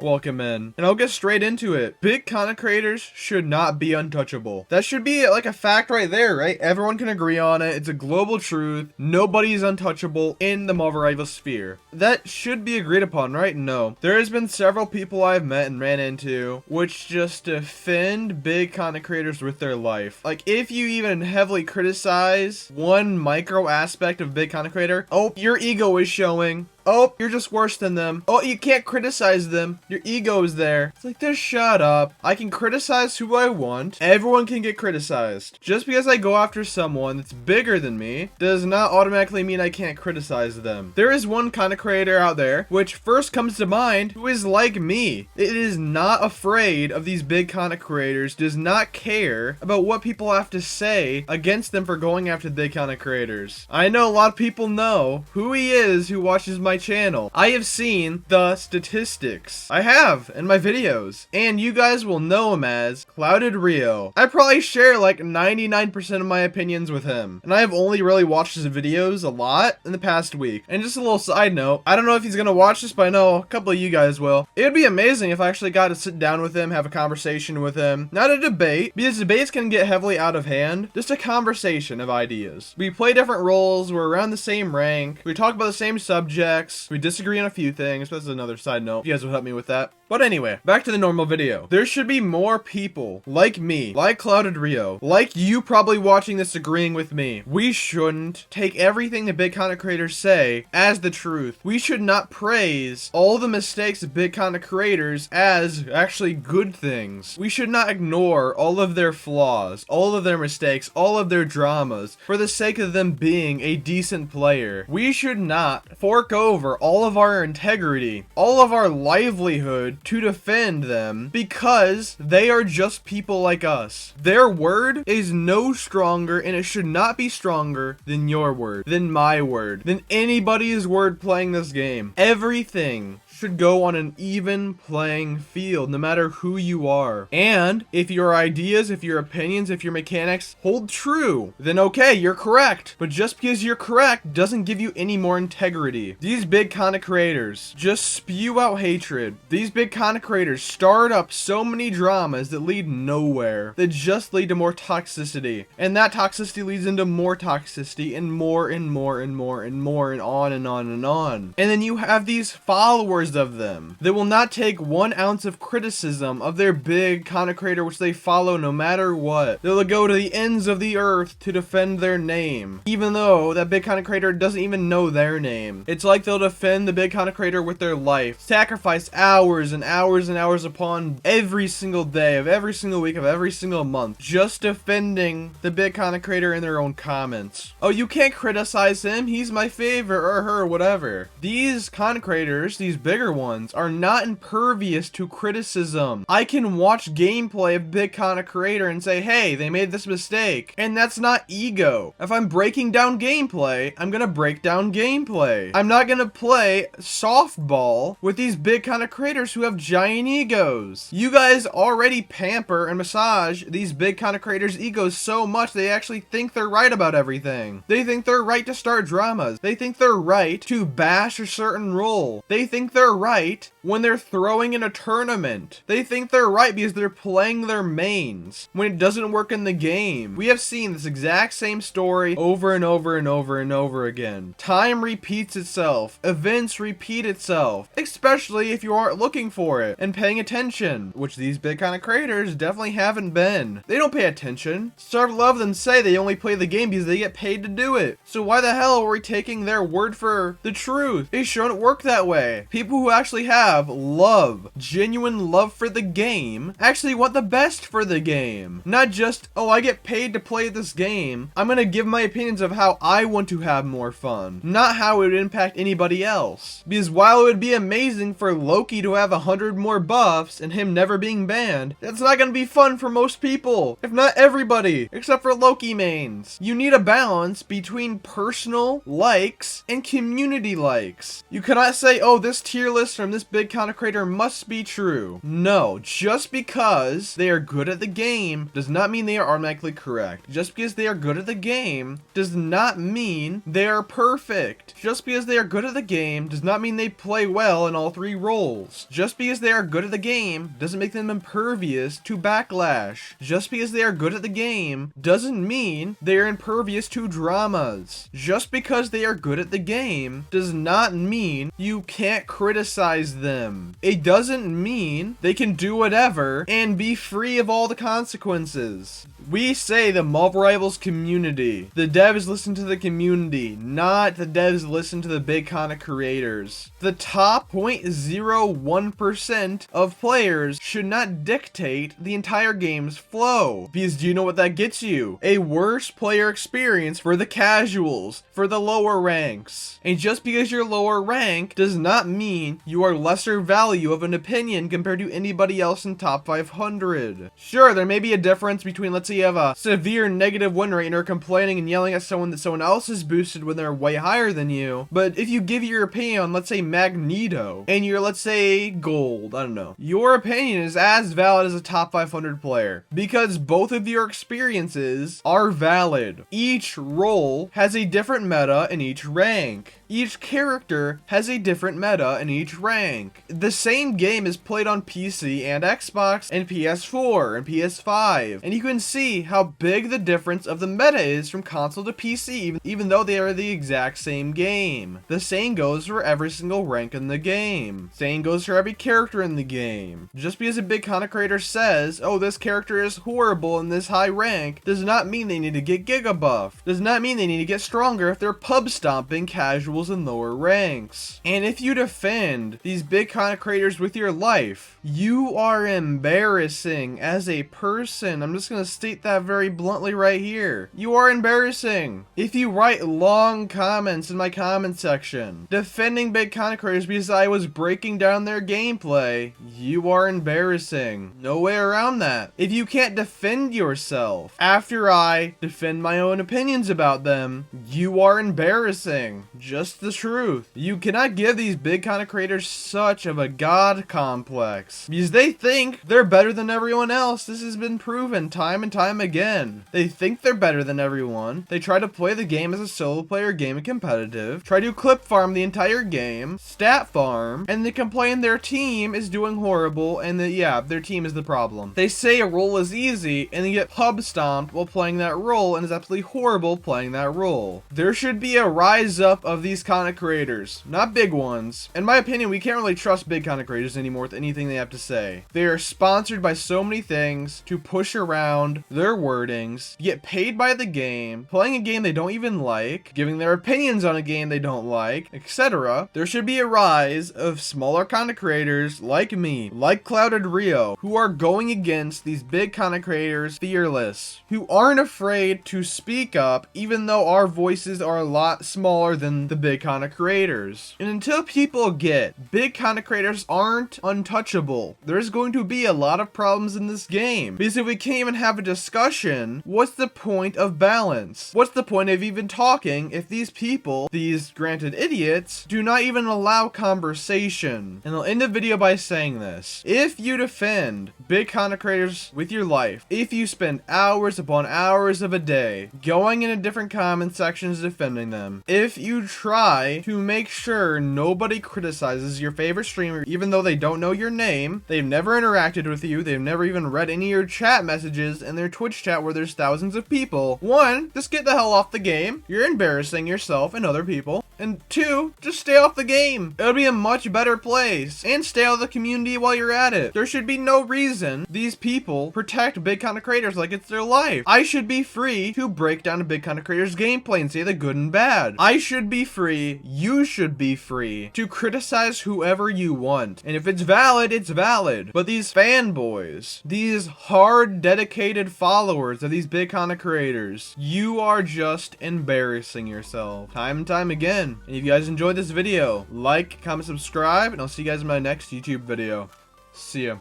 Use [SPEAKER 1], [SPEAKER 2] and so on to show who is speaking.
[SPEAKER 1] Welcome in. And I'll get straight into it. Big content creators should not be untouchable. That should be like a fact right there, right? Everyone can agree on it. It's a global truth. Nobody is untouchable in the Marvel Rivals sphere. That should be agreed upon, right? No. There has been several people I've met and ran into which just defend big content creators with their life. Like, if you even heavily criticize one micro aspect of big content creator, oh, your ego is showing. Oh, you're just worse than them. Oh, you can't criticize them. Your ego is there. It's like, just shut up. I can criticize who I want. Everyone can get criticized. Just because I go after someone that's bigger than me does not automatically mean I can't criticize them. There is one content creator out there, which first comes to mind, who is like me. It is not afraid of these big content creators, does not care about what people have to say against them for going after big content creators. I know a lot of people know who he is who watches my channel. I have seen the statistics. I have in my videos, and you guys will know him as Clouded Rio. I probably share like 99% of my opinions with him, and I have only really watched his videos a lot in the past week. And just a little side note, I don't know if he's gonna watch this, but I know a couple of you guys will. It would be amazing if I actually got to sit down with him, have a conversation with him. Not a debate, because debates can get heavily out of hand. Just a conversation of ideas. We play different roles, we're around the same rank, we talk about the same subjects, we disagree on a few things. That's another side note. You guys will help me with that. But anyway, back to the normal video. There should be more people like me, like Clouded Rio, like you probably watching this agreeing with me. We shouldn't take everything the big content creators say as the truth. We should not praise all the mistakes of big content creators as actually good things. We should not ignore all of their flaws, all of their mistakes, all of their dramas for the sake of them being a decent player. We should not fork over all of our integrity, all of our livelihood to defend them because they are just people like us. Their word is no stronger, and it should not be stronger than your word, than my word, than anybody's word playing this game. Everything should go on an even playing field, no matter who you are. And if your ideas, if your opinions, if your mechanics hold true, then okay, you're correct. But just because you're correct doesn't give you any more integrity. These big content creators just spew out hatred. These big content creators start up so many dramas that lead nowhere, that just lead to more toxicity. And that toxicity leads into more toxicity and more and more and more and more and on and on and on. And then you have these followers of them that will not take 1 ounce of criticism of their big content creator which they follow no matter what. They'll go to the ends of the earth to defend their name, even though that big content creator doesn't even know their name. It's like they'll defend the big content creator with their life, sacrifice hours and hours and hours upon every single day of every single week of every single month, just defending the big content creator in their own comments. Oh, you can't criticize him, he's my favorite, or her, whatever. These content creators, these bigger ones, are not impervious to criticism. I can watch gameplay of big content creator and say, hey, they made this mistake, and that's not ego. If I'm breaking down gameplay, I'm gonna break down gameplay. I'm not gonna play softball with these big content creators who have giant egos. You guys already pamper and massage these big content creators' egos so much they actually think they're right about everything. They think they're right to start dramas. They think they're right to bash a certain role. They think they're right when they're throwing in a tournament. They think they're right because they're playing their mains when it doesn't work in the game. We have seen this exact same story over and over and over and over again. Time repeats itself. Events repeat itself, especially if you aren't looking for it and paying attention, which these big content creators definitely haven't been. They don't pay attention. Several of them say they only play the game because they get paid to do it. So why the hell are we taking their word for the truth? It shouldn't work that way. People who actually have love, genuine love for the game, actually want the best for the game. Not just, oh, I get paid to play this game, I'm gonna give my opinions of how I want to have more fun, not how it would impact anybody else. Because while it would be amazing for Loki to have 100 more buffs and him never being banned, that's not gonna be fun for most people, if not everybody, except for Loki mains. You need a balance between personal likes and community likes. You cannot say, oh, this tier tier list from this big content creator must be true. No, just because they are good at the game does not mean they are automatically correct. Just because they are good at the game does not mean they are perfect. Just because they are good at the game does not mean they play well in all 3 roles. Just because they are good at the game doesn't make them impervious to backlash. Just because they are good at the game doesn't mean they are impervious to dramas. Just because they are good at the game does not mean you can't criticize them. It doesn't mean they can do whatever and be free of all the consequences. We say the Marvel Rivals community. The devs listen to the community, not the devs listen to the big content creators. The top 0.01% of players should not dictate the entire game's flow. Because do you know what that gets you? A worse player experience for the casuals, for the lower ranks. And just because you're lower rank does not mean you are lesser value of an opinion compared to anybody else in top 500. Sure, there may be a difference between, let's say you have a severe negative win rate and are complaining and yelling at someone that someone else is boosted when they're way higher than you. But if you give your opinion on, let's say, Magneto, and you're, let's say, gold, I don't know, your opinion is as valid as a top 500 player because both of your experiences are valid. Each role has a different meta in each rank. Each character has a different meta in each rank. The same game is played on PC and Xbox and PS4 and PS5, and you can see how big the difference of the meta is from console to PC, even though they are the exact same game. The same goes for every single rank in the game. Same goes for every character in the game. Just because a big content creator says, oh, this character is horrible in this high rank, does not mean they need to get giga buff. Does not mean they need to get stronger if they're pub stomping casuals in lower ranks. And if you defend these big content creators with your life, you are embarrassing as a person. I'm just gonna state that very bluntly right here. You are embarrassing. If you write long comments in my comment section defending big content creators because I was breaking down their gameplay, you are embarrassing. No way around that. If you can't defend yourself after I defend my own opinions about them, you are embarrassing. Just the truth. You cannot give these big content creators such of a god complex because they think they're better than everyone else. This has been proven time and time again. They think they're better than everyone. They try to play the game as a solo player game and competitive, try to clip farm the entire game, stat farm, and they complain their team is doing horrible and that, yeah, their team is the problem. They say a role is easy and they get pub stomped while playing that role and is absolutely horrible playing that role. There should be a rise up of these content creators, not big ones. In my opinion, we can't really trust big content creators anymore with anything they have to say. They are sponsored by so many things to push around their wordings, get paid by the game, playing a game they don't even like, giving their opinions on a game they don't like, etc. There should be a rise of smaller content creators like me, like Clouded Rio, who are going against these big content creators fearless, who aren't afraid to speak up even though our voices are a lot smaller than the big content creators. And until people get big content creators aren't untouchable, there's going to be a lot of problems in this game. Because if we can't even have a discussion, what's the point of balance? What's the point of even talking if these people, these granted idiots, do not even allow conversation? And I'll end the video by saying this. If you defend big content creators with your life, if you spend hours upon hours of a day going into different comment sections defending them, if you try to make sure nobody criticizes your favorite streamer even though they don't know your name, they've never interacted with you, they've never even read any of your chat messages in their Twitch chat where there's thousands of people, one, just get the hell off the game. You're embarrassing yourself and other people. And two, just stay off the game. It'll be a much better place. And stay out of the community while you're at it. There should be no reason these people protect big content creators like it's their life. I should be free to break down a big content creator's gameplay and say the good and bad. I should be free, you should be free to criticize whoever you want. And if it's valid, it's valid. But these fanboys, these hard, dedicated followers of these big content creators, you are just embarrassing yourself time and time again. And if you guys enjoyed this video, like, comment, subscribe, and I'll see you guys in my next YouTube video. See ya.